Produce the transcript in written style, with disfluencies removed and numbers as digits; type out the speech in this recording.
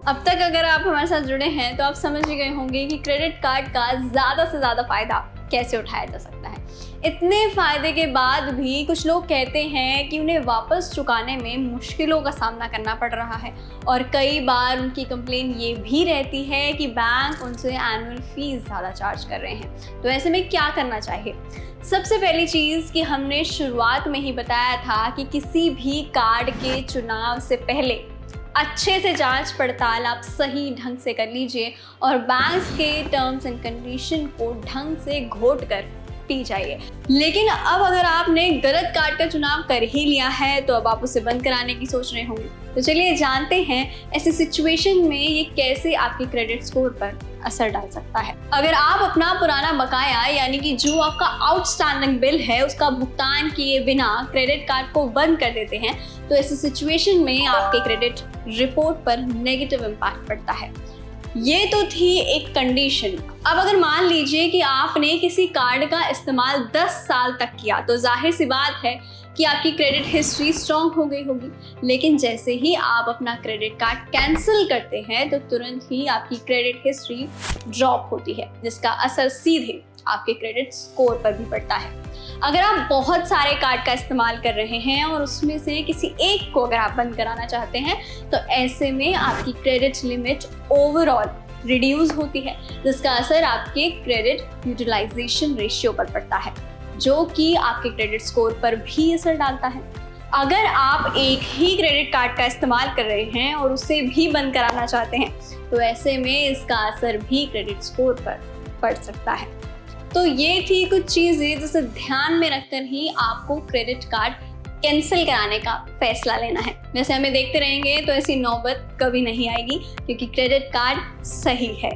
अब तक अगर आप हमारे साथ जुड़े हैं तो आप समझ ही गए होंगे कि क्रेडिट कार्ड का ज़्यादा से ज़्यादा फ़ायदा कैसे उठाया जा सकता है। इतने फ़ायदे के बाद भी कुछ लोग कहते हैं कि उन्हें वापस चुकाने में मुश्किलों का सामना करना पड़ रहा है और कई बार उनकी कंप्लेन ये भी रहती है कि बैंक उनसे एनुअल फीस ज़्यादा चार्ज कर रहे हैं। तो ऐसे में क्या करना चाहिए? सबसे पहली चीज़ कि हमने शुरुआत में ही बताया था कि किसी भी कार्ड के चुनाव से पहले अच्छे से जांच पड़ताल आप सही ढंग से कर लीजिए और बैंक के टर्म्स एंड कंडीशन को ढंग से घोट कर पी जाइए। लेकिन अब अगर आपने गलत कार्ड का चुनाव कर ही लिया है तो अब आप उसे बंद कराने की सोच रहे होंगे। तो चलिए जानते हैं ऐसी सिचुएशन में ये कैसे आपके क्रेडिट स्कोर पर असर डाल सकता है। अगर आप अपना पुराना बकाया यानी कि जो आपका आउटस्टैंडिंग बिल है उसका भुगतान किए बिना क्रेडिट कार्ड को बंद कर देते हैं तो ऐसी सिचुएशन में आपके क्रेडिट रिपोर्ट पर नेगेटिव इम्पैक्ट पड़ता है। ये तो थी एक कंडीशन। अब अगर मान लीजिए कि आपने किसी कार्ड का इस्तेमाल 10 साल तक किया तो जाहिर सी बात है कि आपकी क्रेडिट हिस्ट्री स्ट्रॉन्ग हो गई होगी। लेकिन जैसे ही आप अपना क्रेडिट कार्ड कैंसिल करते हैं तो तुरंत ही आपकी क्रेडिट हिस्ट्री ड्रॉप होती है, जिसका असर सीधे आपके क्रेडिट स्कोर पर भी पड़ता है। अगर आप बहुत सारे कार्ड का इस्तेमाल कर रहे हैं और उसमें से किसी एक को अगर आप बंद कराना चाहते हैं तो ऐसे में आपकी क्रेडिट लिमिट ओवरऑल रिड्यूस होती है, जिसका असर आपके क्रेडिट यूटिलाइजेशन रेशियो पर पड़ता है, जो कि आपके क्रेडिट स्कोर पर भी असर डालता है। अगर आप एक ही क्रेडिट कार्ड का इस्तेमाल कर रहे हैं और उसे भी बंद कराना चाहते हैं तो ऐसे में इसका असर भी क्रेडिट स्कोर पर पड़ सकता है। तो ये थी कुछ चीज़ें जिसे ध्यान में रखकर ही आपको क्रेडिट कार्ड कैंसिल कराने का फैसला लेना है। वैसे हमें देखते रहेंगे तो ऐसी नौबत कभी नहीं आएगी क्योंकि क्रेडिट कार्ड सही है।